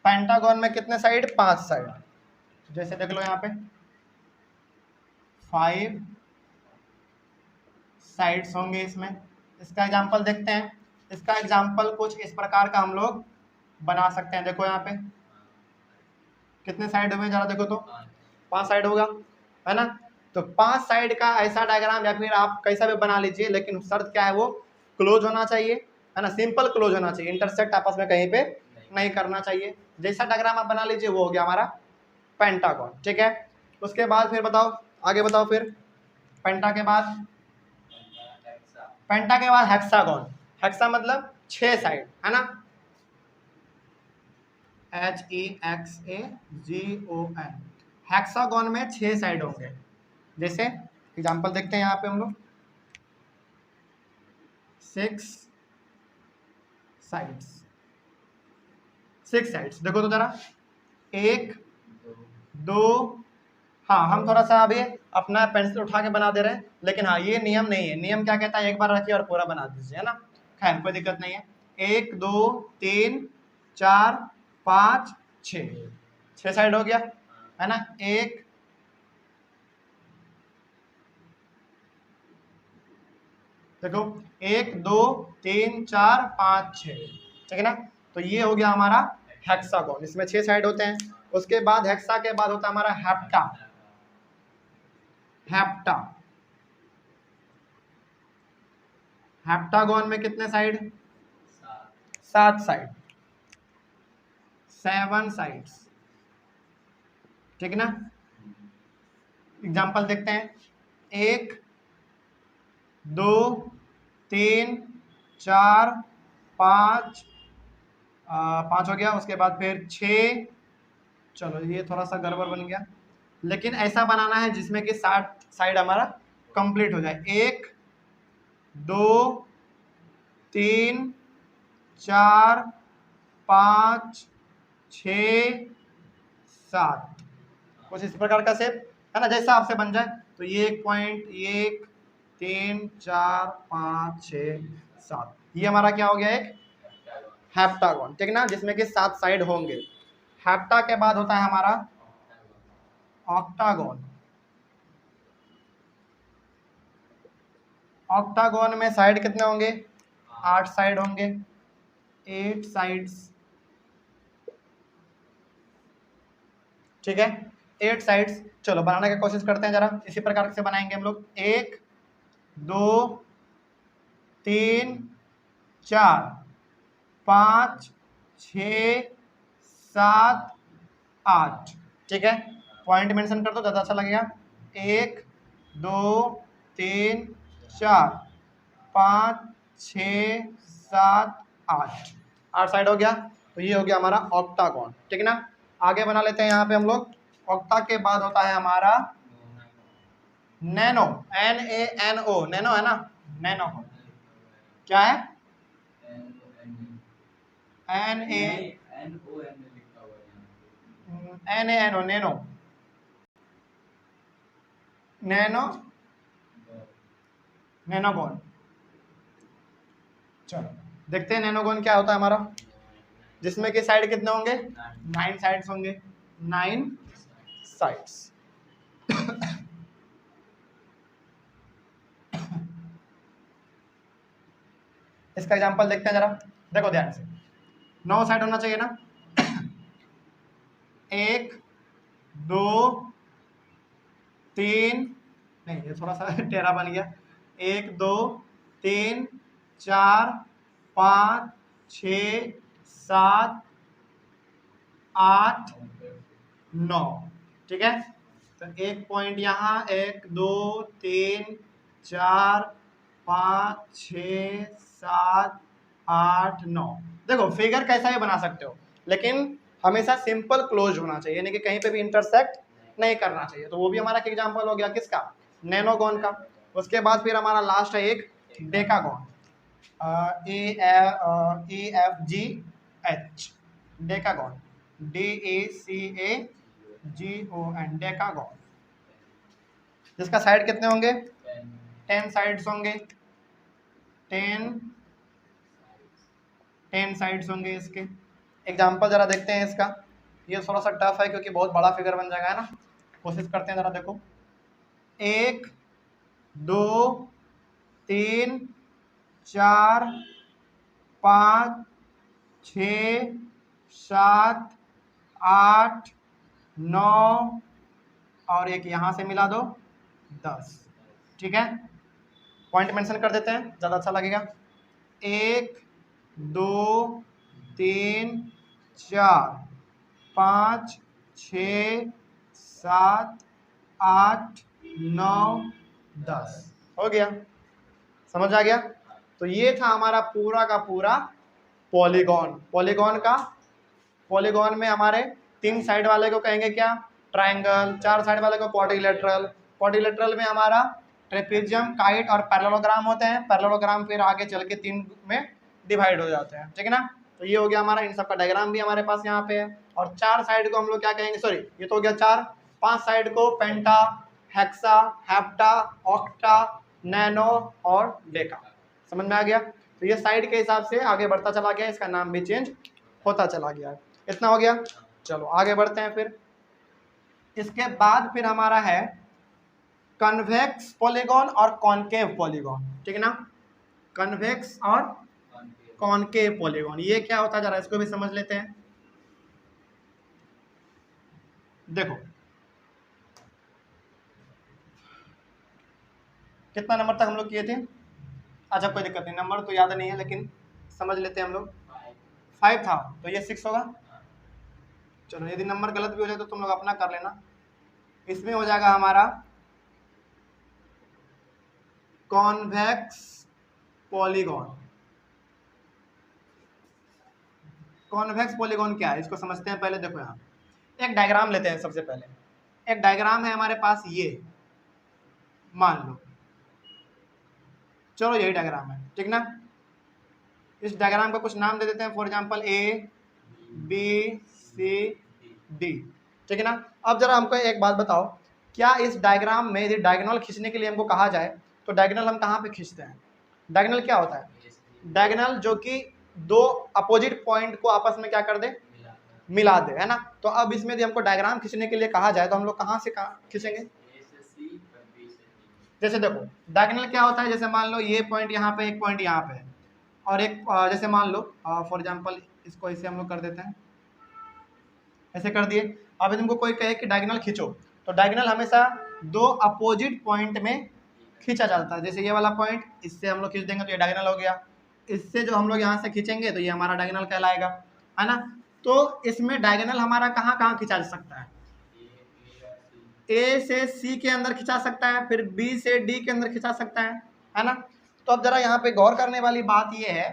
पेंटागन में कितने साइड? पांच साइड। जैसे देख लो यहाँ पे 5 साइड्स होंगे इसमें। इसका एग्जांपल देखते हैं। इसका एग्जांपल कुछ इस प्रकार का हम लोग बना सकते हैं। देखो यहाँ पे कितने साइड हुए, जरा देखो तो, 5 साइड होगा, है ना। तो 5 साइड का ऐसा डायग्राम या फिर आप कैसा भी बना लीजिए, लेकिन शर्त क्या है? वो क्लोज होना चाहिए, है ना, सिंपल क्लोज होना चाहिए, इंटरसेक्ट आपस में कहीं पे नहीं करना चाहिए। जैसा डायग्राम आप बना लीजिए वो हो गया हमारा पेंटागन, ठीक है। उसके बाद फिर बताओ, आगे बताओ फिर। पेंटा के बाद हेक्सागन। हेक्सा मतलब 6 साइड, है ना, HEXAGON। हेक्सागन में 6 साइड होंगे। जैसे एग्जांपल देखते हैं यहाँ पे हम लोग 6 साइड्स। 6 साइड्स देखो तो जरा, 1 2 हाँ, हम थोड़ा सा अभी अपना पेंसिल उठा के बना दे रहे हैं, लेकिन हाँ ये नियम नहीं है। नियम क्या कहता है, एक बार रखिए और पूरा बना दीजिए, है ना। खैर कोई दिक्कत नहीं है। 1 2 3 4 5 6 साइड हो गया, है ना। एक देखो 1 2 3 4 5 6, ठीक है ना। तो ये हो गया हमारा हेक्सागोन, इसमें 6 साइड होते हैं। उसके बाद हेक्सा के बाद होता है हमारा हेप्टा। हेप्टा हेप्टागोन में कितने साइड, 7 साइड, 7 साइड्स, ठीक है ना। एग्जांपल देखते हैं, 1 2 3 4 5 5 हो गया। उसके बाद फिर 6, चलो ये थोड़ा सा गड़बड़ बन गया, लेकिन ऐसा बनाना है जिसमें कि 60 साइड हमारा कंप्लीट हो जाए। 1 2 3 4 5 6 7, कुछ इस प्रकार का शेप, है ना, जैसा आपसे बन जाए। तो ये 1 पॉइंट, 1 3 4 5 6 7, ये हमारा क्या हो गया, एक हेप्टागोन, ठीक है ना, जिसमें कि 7 साइड होंगे। हेप्टा के बाद होता है हमारा ऑक्टागोन। ऑक्टागोन में साइड कितने होंगे, 8 साइड होंगे, 8 साइड्स, ठीक है, 8 साइड्स। चलो बनाने की कोशिश करते हैं जरा, इसी प्रकार से बनाएंगे हम लोग। 1 2 3 4 5 6 7 8, ठीक है। पॉइंट मेंशन कर दो, ज़्यादा अच्छा लगेगा। 1 2 3 4 5 6 7 8, 8 साइड हो गया। तो ये हो गया हमारा ऑक्टागोन, ठीक है ना। आगे बना लेते हैं यहाँ पे हम लोग। ऑक्टा के बाद होता है हमारा नैनो, NaNO, नैनो है ना, नैनो क्या है, NaNO, नैनो, नैनो, नैनोगोन। चलो देखते हैं नैनोगोन क्या होता है हमारा, जिसमें कि साइड कितने होंगे, 9 साइड्स होंगे, 9 साइड्स। इसका एग्जांपल देखते हैं जरा, देखो ध्यान से। 9 साइड होना चाहिए ना, 1 2 3, नहीं ये थोड़ा सा टेढ़ा बन गया। 1 2 3 4 5 6 7 8 9, ठीक है। तो एक पॉइंट यहाँ, 1 2 3 4 5 6 7 8 9। देखो फिगर कैसा भी बना सकते हो, लेकिन हमेशा सिंपल क्लोज होना चाहिए, यानी कि कहीं पे भी इंटरसेक्ट नहीं करना चाहिए। तो वो भी हमारा एग्जांपल हो गया किसका, नैनोगोन का। उसके बाद फिर हमारा लास्ट है एक डेकागोन, AFGH, डेकागोन, DACAGON, डेकागोन, जिसका साइड कितने होंगे, 10 साइड्स होंगे, 10 साइड्स होंगे इसके। एग्जांपल जरा देखते हैं इसका, ये थोड़ा सा टफ है क्योंकि बहुत बड़ा फिगर बन जाएगा, है ना। कोशिश करते हैं जरा, देखो 1 2 3 4 5 6 7 8 9, और एक यहाँ से मिला दो 10, ठीक है। पॉइंट मेंशन कर देते हैं, ज़्यादा अच्छा लगेगा। 1 2 3 4 5 6 7 8 9 10, हो गया, समझ आ गया। तो ये था हमारा पूरा का पूरा पॉलीगॉन। पॉलीगॉन में हमारे 3 साइड वाले को कहेंगे क्या, ट्रायंगल। 4 साइड वाले को क्वाड्रिलेटरल। क्वाड्रिलेटरल में हमारा ट्रेपेजियम, काइट और पैरेललोग्राम होते हैं। पैरेललोग्राम फिर आगे चल के 3 में डिवाइड हो जाते हैं, ठीक है ना। तो ये हो गया हमारा, इन सब का डायग्राम भी हमारे पास यहाँ पे है। और 4 साइड को हम लोग क्या कहेंगे, सॉरी ये तो हो गया 4, 5 साइड को पेंटा, हेक्सा, हेप्टा, ऑक्टा, नैनो और डेका। समझ में आ गया? तो ये साइड के हिसाब से आगे बढ़ता चला गया, इसका नाम भी चेंज होता चला गया। इतना हो गया। चलो आगे बढ़ते हैं। फिर इसके बाद फिर हमारा है कन्वेक्स पॉलीगॉन और कॉनकेव पॉलीगॉन, ठीक है ना। कन्वेक्स और कॉनकेव पॉलीगॉन ये क्या होता है जरा इसको भी समझ लेते हैं। देखो कितना नंबर तक हम लोग किए थे? अच्छा कोई दिक्कत नहीं, नंबर तो याद नहीं है लेकिन समझ लेते हैं हम लोग। 5 था तो ये 6 होगा। चलो यदि नंबर गलत भी हो जाए तो तुम लोग अपना कर लेना। इसमें हो जाएगा हमारा कॉन्वेक्स पॉलीगॉन। कॉन्वेक्स पॉलीगॉन क्या है इसको समझते हैं पहले। देखो यहाँ एक डायग्राम लेते हैं। सबसे पहले एक डायग्राम है हमारे पास, ये मान लो, चलो यही डायग्राम है, ठीक ना। इस डायग्राम का कुछ नाम दे देते हैं, for example A B C D, ठीक है ना। अब जरा हमको एक बात बताओ, क्या इस डायग्राम में यदि डायगोनल खींचने के लिए हमको कहा जाए तो डायगोनल हम कहाँ पे खींचते हैं? डायगोनल क्या होता है? डायगोनल जो कि दो अपोजिट पॉइंट को आपस में क्या कर दे, मिला दे, है ना। तो अब इसमें यदि हमको डायग्राम खींचने के लिए कहा जाए तो हम लोग कहाँ से खींचेंगे? जैसे देखो डायगोनल क्या होता है, जैसे मान लो ये पॉइंट यहाँ पे, एक पॉइंट यहाँ पे है, और एक जैसे मान लो फॉर एग्जांपल इसको ऐसे हम लोग कर देते हैं, ऐसे कर दिए। अब यदि तुमको कोई कहे कि डायगोनल खींचो तो डायगोनल हमेशा दो अपोजिट पॉइंट में खींचा जाता है। जैसे ये वाला पॉइंट इससे हम लोग खींच देंगे तो ये डायगोनल हो गया, इससे जो हम लोग यहाँ से खींचेंगे तो ये हमारा डायगोनल कहलाएगा, है ना। तो इसमें डायगोनल हमारा कहाँ कहाँ खींचा जा सकता है? ए से सी के अंदर खिंचा सकता है, फिर बी से डी के अंदर खिंचा सकता है ना। तो अब जरा यहाँ पे गौर करने वाली बात ये है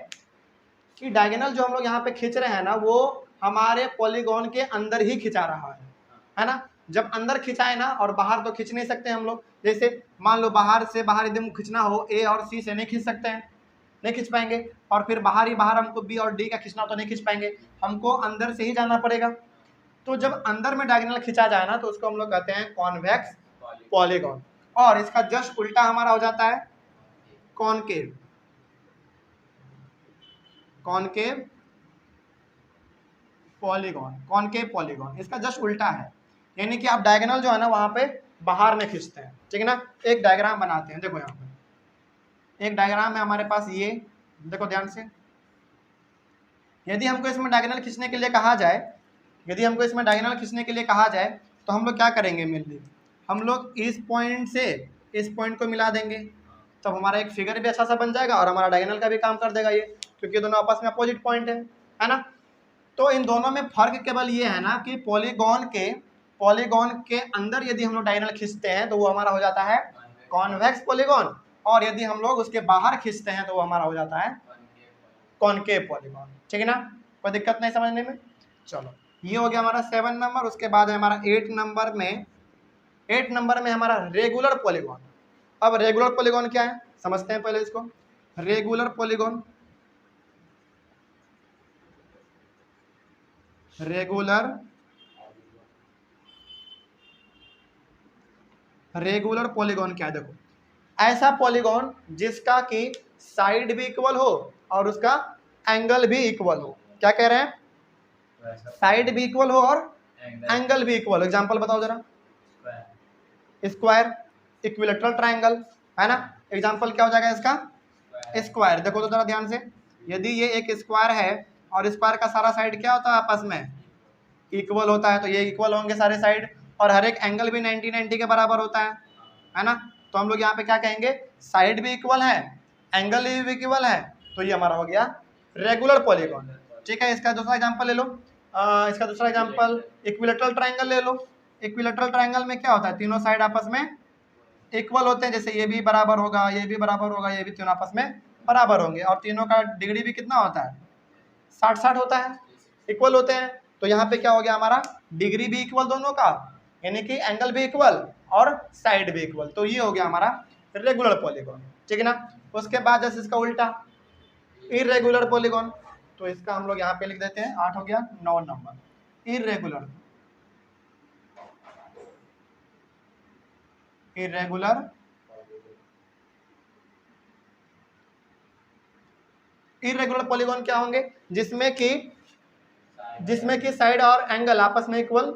कि डायगोनल जो हम लोग यहाँ पे खींच रहे हैं ना, वो हमारे पॉलीगॉन के अंदर ही खिंचा रहा है ना। जब अंदर खिंचाए ना, और बाहर तो खींच नहीं सकते हम लोग। जैसे मान लो बाहर से बाहर एकदम खींचना हो, ए और सी से नहीं खींच सकते हैं, नहीं खींच पाएंगे। और फिर बाहर ही बाहर हमको बी और डी का खींचना तो नहीं खींच पाएंगे, हमको अंदर से ही जाना पड़ेगा। तो जब अंदर में डायगोनल खींचा जाए ना तो उसको हम लोग कहते हैं कॉन्वेक्स पॉलीगॉन, और इसका जस्ट उल्टा हमारा हो जाता है concave. Concave polygon, concave polygon इसका जस्ट उल्टा है, यानी कि आप डायगोनल जो है ना वहां पे बाहर में खींचते हैं, ठीक है ना। एक डायग्राम बनाते हैं। देखो यहाँ पे एक डायग्राम है हमारे पास, ये देखो ध्यान से। यदि हमको इसमें डायगोनल खींचने के लिए कहा जाए, यदि हमको इसमें डायगोनल खींचने के लिए कहा जाए तो हम लोग क्या करेंगे? मेनली हम लोग इस पॉइंट से इस पॉइंट को मिला देंगे, तब हमारा एक फिगर भी अच्छा सा बन जाएगा और हमारा डायगोनल का भी काम कर देगा ये, क्योंकि दोनों आपस में अपोजिट पॉइंट है ना। तो इन दोनों में फर्क केवल ये है ना कि पॉलीगॉन के अंदर यदि हम लोग डायगोनल खींचते हैं तो वो हमारा हो जाता है कॉन्वेक्स पॉलीगॉन, और यदि हम लोग उसके बाहर खींचते हैं तो वो हमारा हो जाता है कॉनकेव पॉलीगॉन, ठीक है ना। कोई दिक्कत नहीं समझने में। चलो ये हो गया हमारा 7 नंबर। उसके बाद है हमारा 8 नंबर में, 8 नंबर में हमारा रेगुलर पॉलीगॉन। अब रेगुलर पॉलीगॉन क्या है समझते हैं पहले इसको। रेगुलर पॉलीगॉन, रेगुलर पॉलीगॉन क्या है? देखो ऐसा पॉलीगॉन जिसका कि साइड भी इक्वल हो और उसका एंगल भी इक्वल हो। क्या कह रहे हैं? साइड भी इक्वल हो और एंगल भी इक्वल हो। एग्जांपल बताओ जरा। स्क्वायर, इक्विलेटरल ट्रायंगल, है ना। एग्जांपल क्या हो जाएगा इसका? स्क्वायर। देखो तो जरा ध्यान से, यदि ये एक स्क्वायर है और स्क्वायर का सारा साइड क्या होता है? आपस में इक्वल होता है, तो ये इक्वल होंगे सारे साइड, और हर एक एंगल भी 90-90 के बराबर होता है ना। तो हम लोग यहाँ पे क्या कहेंगे? साइड भी इक्वल है, एंगल भी इक्वल है, तो ये हमारा हो गया रेगुलर पॉलीगॉन, ठीक है। इसका दूसरा एग्जांपल ले लो। इसका दूसरा एग्जांपल इक्विलेटरल ट्रायंगल ले लो। इक्विलेटरल ट्रायंगल में क्या होता है? तीनों साइड आपस में इक्वल होते हैं, जैसे ये भी बराबर होगा, ये भी बराबर होगा, ये भी तीनों आपस में बराबर होंगे, और तीनों का डिग्री भी कितना होता है? 60-60 होता है, इक्वल होते हैं। तो यहाँ पे क्या हो गया हमारा? डिग्री भी इक्वल दोनों का, यानी कि एंगल भी इक्वल और साइड भी इक्वल। तो ये हो गया हमारा रेगुलर पॉलीगॉन, ठीक है ना। उसके बाद जैसे इसका उल्टा इरेगुलर पॉलीगॉन, तो इसका हम लोग यहाँ पे लिख देते हैं 8 हो गया। 9 number irregular, irregular irregular polygon क्या होंगे? जिसमें कि साइड और एंगल आपस में इक्वल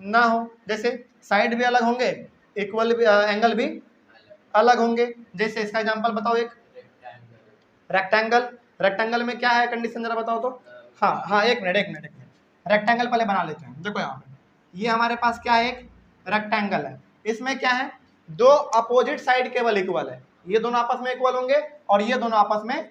ना हो। जैसे साइड भी अलग होंगे, इक्वल भी एंगल भी अलग होंगे। जैसे इसका एग्जांपल बताओ एक। रेक्टेंगल। रेक्टेंगल में क्या है कंडीशन जरा बताओ तो। हाँ हाँ, एक मिनट। रेक्टेंगल पहले बना लेते हैं। देखो यहाँ पे ये हमारे पास क्या है, एक रेक्टेंगल है। इसमें क्या है, दो अपोजिट साइड केवल इक्वल है। ये दोनों आपस में इक्वल होंगे और ये दोनों आपस में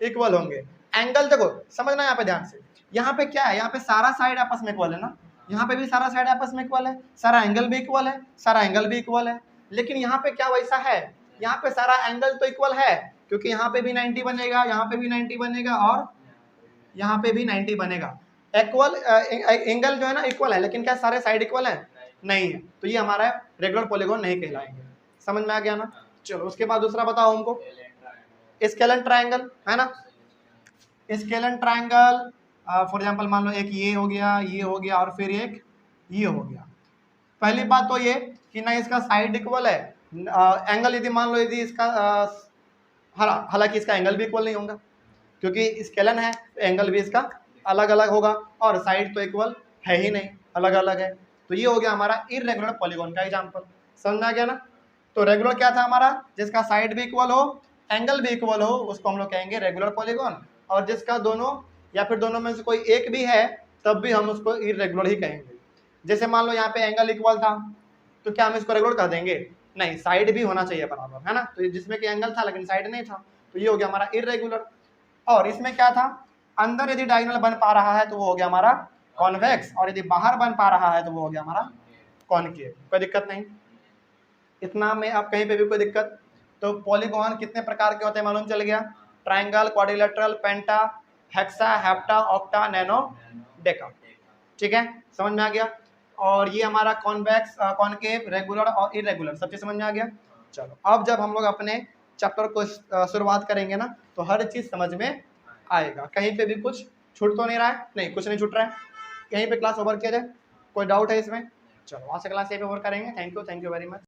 इक्वल होंगे। एंगल देखो समझना यहाँ पे ध्यान से, यहाँ पे क्या है, यहाँ पे सारा साइड आपस में इक्वल है ना, यहाँ पे भी सारा साइड आपस में इक्वल है, सारा एंगल भी इक्वल है, सारा एंगल भी इक्वल है। लेकिन यहाँ पे क्या वैसा है, यहाँ पे सारा एंगल तो इक्वल है, क्योंकि यहाँ पे भी 90 बनेगा, यहाँ पे भी 90 बनेगा और यहाँ पे भी 90 बनेगा। इक्वल एंगल जो है ना इक्वल है, लेकिन क्या सारे साइड इक्वल है? नहीं है। तो ये हमारा रेगुलर पॉलीगॉन नहीं कहलाएंगे। समझ में आ गया ना? चलो उसके बाद दूसरा बताओ हमको। स्केलन ट्रायंगल है ना, स्केलन ट्रायंगल फॉर एग्जांपल मान लो एक ये हो गया और फिर एक ये हो गया। पहली बात तो ये कि ना इसका साइड इक्वल है, एंगल यदि मान लो यदि इसका हालांकि इसका एंगल भी इक्वल नहीं होगा, क्योंकि स्केलन है तो एंगल भी इसका अलग अलग होगा और साइड तो इक्वल है ही नहीं, अलग अलग है। तो ये हो गया हमारा इरेगुलर पॉलीगॉन का एग्जांपल। समझ में आ गया ना? तो रेगुलर क्या था हमारा, जिसका साइड भी इक्वल हो, एंगल भी इक्वल हो, उसको हम लोग कहेंगे रेगुलर पॉलीगॉन। और जिसका दोनों या फिर दोनों में से कोई एक भी है तब भी हम उसको इरेगुलर ही कहेंगे। जैसे मान लो यहाँ पे एंगल इक्वल था तो क्या हम इसको रेगुलर कर देंगे? नहीं, साइड भी होना चाहिए बराबर, है ना। तो जिसमें कि एंगल था लेकिन साइड नहीं था, तो ये हो गया हमारा इरेगुलर। और इसमें क्या था, अंदर यदि डायगोनल बन पा रहा है तो वो हो गया हमारा कॉन्वेक्स, और यदि बाहर बन पा रहा है तो वो हो गया हमारा कॉनकेव। कोई दिक्कत नहीं, इतना में आप कहीं पे भी कोई दिक्कत। तो पॉलीगॉन कितने प्रकार के होते हैं मालूम चल गया, triangle, quadrilateral, penta, hexa, hepta, octa, nona, deca. ठीक है, समझ में आ गया। और ये हमारा कॉन्वेक्स, कॉनकेव, रेगुलर और इरेगुलर सब चीज समझ में आ गया। चलो अब जब हम लोग अपने चैप्टर को शुरुआत करेंगे ना तो हर चीज समझ में आएगा, कहीं पे भी कुछ छूट तो नहीं रहा है? नहीं, कुछ नहीं छूट रहा है। यहीं पे क्लास ओवर किया जाए, कोई डाउट है इसमें? चलो आज से क्लास यहीं पे ओवर करेंगे। Thank you very much.